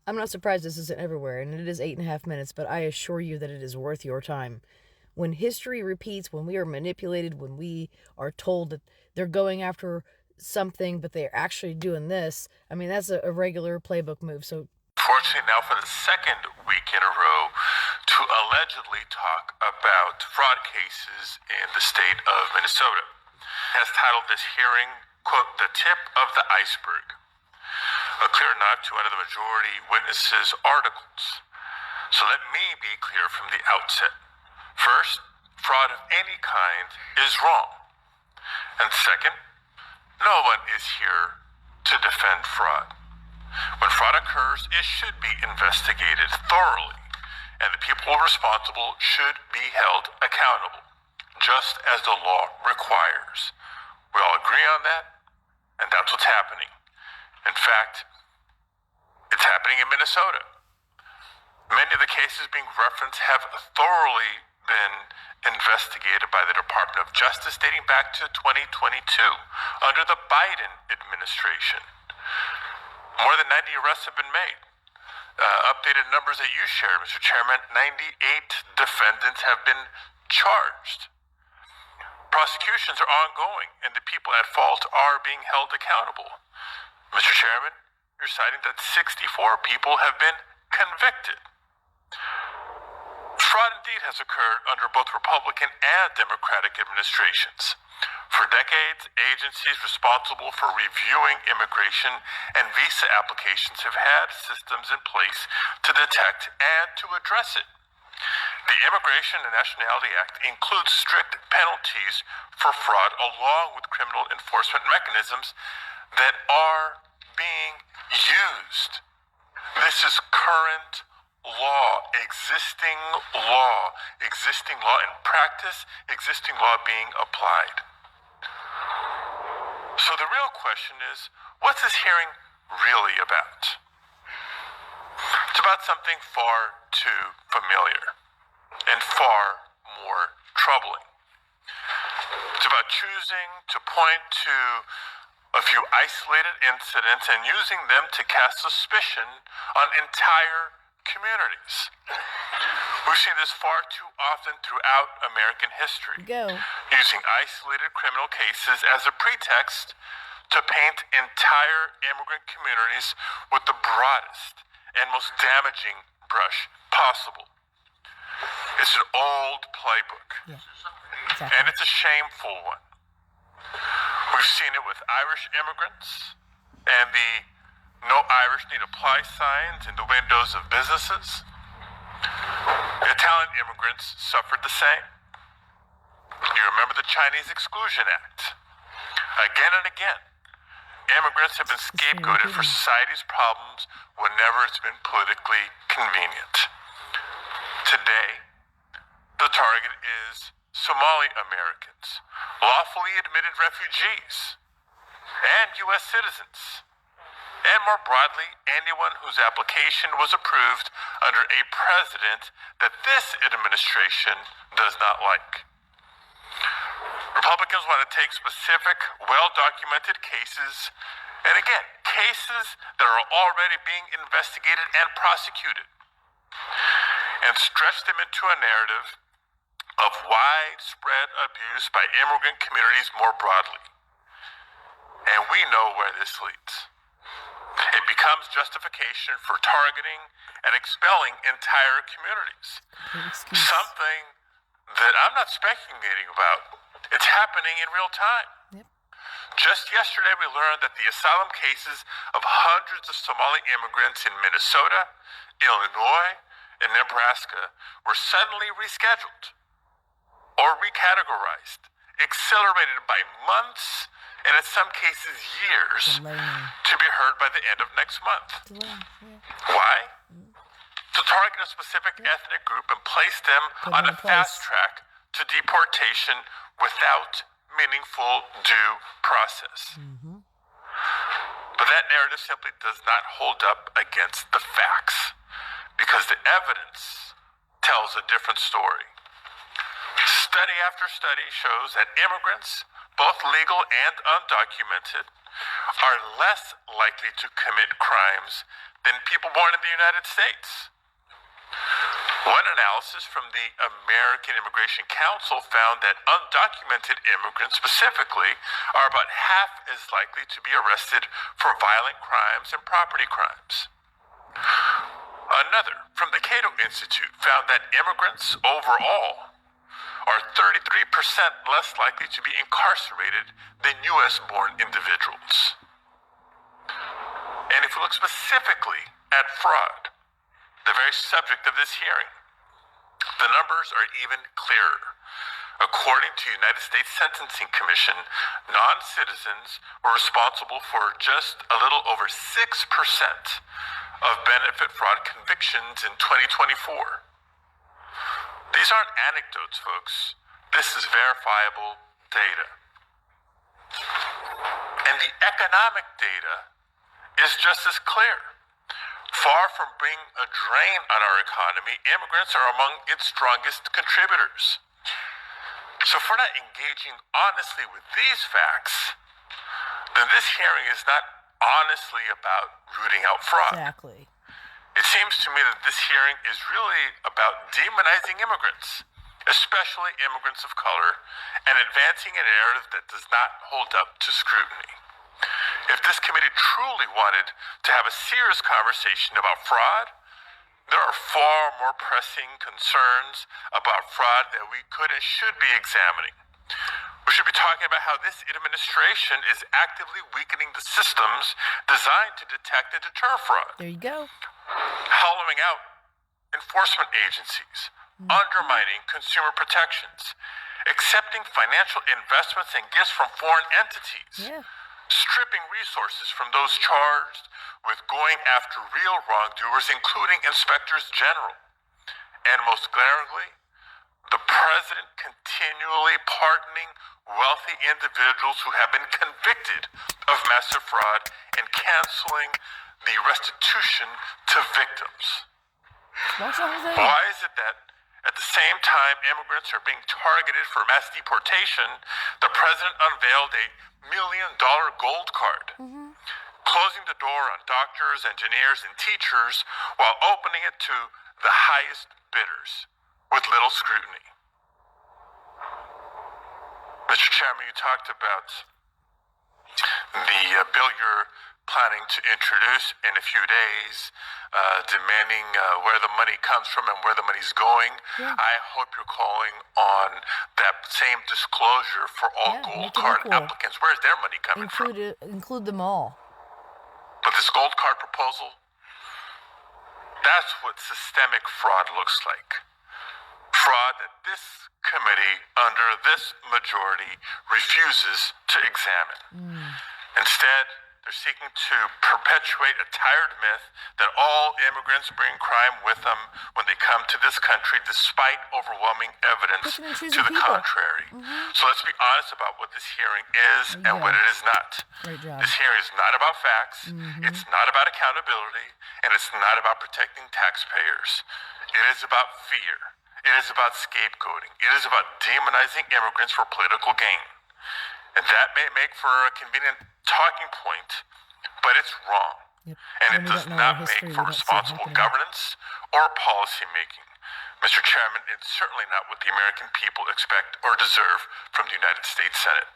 I'm not surprised this isn't everywhere, and it is 8.5 minutes, but I assure you that it is worth your time. When history repeats, when we are manipulated, when we are told that they're going after something, but they're actually doing this, I mean, that's a regular playbook move. So, fortunately, now for the second week in a row, to allegedly talk about fraud cases in the state of Minnesota. Has titled this hearing, quote, "The Tip of the Iceberg," a clear nod to one of the majority witnesses' articles. So let me be clear from the outset. First, fraud of any kind is wrong. And second, no one is here to defend fraud. When fraud occurs, it should be investigated thoroughly, and the people responsible should be held accountable, just as the law requires. We all agree on that, and that's what's happening. In fact, it's happening in Minnesota. Many of the cases being referenced have thoroughly been investigated by the Department of Justice dating back to 2022 under the Biden administration. More than 90 arrests have been made. Updated numbers that you shared, Mr. Chairman, 98 defendants have been charged. Prosecutions are ongoing, and the people at fault are being held accountable. Mr. Chairman, you're citing that 64 people have been convicted. Fraud indeed has occurred under both Republican and Democratic administrations. For decades, agencies responsible for reviewing immigration and visa applications have had systems in place to detect and to address it. The Immigration and Nationality Act includes strict penalties for fraud along with criminal enforcement mechanisms that are being used. This is current law, existing law in practice, existing law being applied. So the real question is, what's this hearing really about? It's about something far too familiar and far more troubling. It's about choosing to point to a few isolated incidents and using them to cast suspicion on entire communities. We've seen this far too often throughout American history. Using isolated criminal cases as a pretext to paint entire immigrant communities with the broadest and most damaging brush possible. It's an old playbook, exactly. and it's a shameful one. We've seen it with Irish immigrants and the "No Irish Need Apply" signs in the windows of businesses. Italian immigrants suffered the same. You remember the Chinese Exclusion Act. Again and again, immigrants have been scapegoated for society's problems whenever it's been politically convenient. Today, the target is Somali Americans, lawfully admitted refugees, and U.S. citizens, and more broadly, anyone whose application was approved under a president that this administration does not like. Republicans want to take specific, well-documented cases, and again, cases that are already being investigated and prosecuted, and stretch them into a narrative of widespread abuse by immigrant communities more broadly. And we know where this leads. It becomes justification for targeting and expelling entire communities. Something that I'm not speculating about. It's happening in real time. Yep. Just yesterday, we learned that the asylum cases of hundreds of Somali immigrants in Minnesota, Illinois, and Nebraska were suddenly rescheduled or recategorized, accelerated by months, and in some cases years, to be heard by the end of next month. Why? To target a specific ethnic group and place them on a fast track to deportation without meaningful due process. But that narrative simply does not hold up against the facts, because the evidence tells a different story. Study after study shows that immigrants, both legal and undocumented, are less likely to commit crimes than people born in the United States. One analysis from the American Immigration Council found that undocumented immigrants specifically are about half as likely to be arrested for violent crimes and property crimes. Another from the Cato Institute found that immigrants overall are 33% less likely to be incarcerated than U.S.-born individuals. And if we look specifically at fraud, the very subject of this hearing, the numbers are even clearer. According to United States Sentencing Commission, non-citizens were responsible for just a little over 6% of benefit fraud convictions in 2024. These aren't anecdotes, folks. This is verifiable data. And the economic data is just as clear. Far from being a drain on our economy, immigrants are among its strongest contributors. So if we're not engaging honestly with these facts, then this hearing is not honestly about rooting out fraud. Exactly. It seems to me that this hearing is really about demonizing immigrants, especially immigrants of color, and advancing a narrative that does not hold up to scrutiny. If this committee truly wanted to have a serious conversation about fraud, there are far more pressing concerns about fraud that we could and should be examining. We should be talking about how this administration is actively weakening the systems designed to detect and deter fraud. There you go. Hollowing out enforcement agencies, undermining consumer protections, accepting financial investments and gifts from foreign entities. Yeah. Stripping resources from those charged with going after real wrongdoers, including inspectors general. And most glaringly, the president continually pardoning wealthy individuals who have been convicted of massive fraud and canceling the restitution to victims. Watch the whole thing. Why is it that at the same time immigrants are being targeted for mass deportation, the president unveiled a $1 million gold card, closing the door on doctors, engineers, and teachers while opening it to the highest bidders with little scrutiny? Mr. Chairman, you talked about the bill you're planning to introduce in a few days, demanding where the money comes from and where the money's going. Yeah. I hope you're calling on that same disclosure for all Yeah, gold make it card equal. applicants. Where's their money coming from? Include them all. But this gold card proposal, that's what systemic fraud looks like. Fraud that this committee, under this majority, refuses to examine. Instead, they're seeking to perpetuate a tired myth that all immigrants bring crime with them when they come to this country, despite overwhelming evidence Pick and choose to your the people. contrary. So let's be honest about what this hearing is There you and go. what it is not. Great job. This hearing is not about facts, it's not about accountability, and it's not about protecting taxpayers. It is about fear. It is about scapegoating. It is about demonizing immigrants for political gain. And that may make for a convenient talking point, but it's wrong. Yep. And When it we does don't know our not history, make we for don't see it responsible happening. governance or policy making. Mr. Chairman, it's certainly not what the American people expect or deserve from the United States Senate.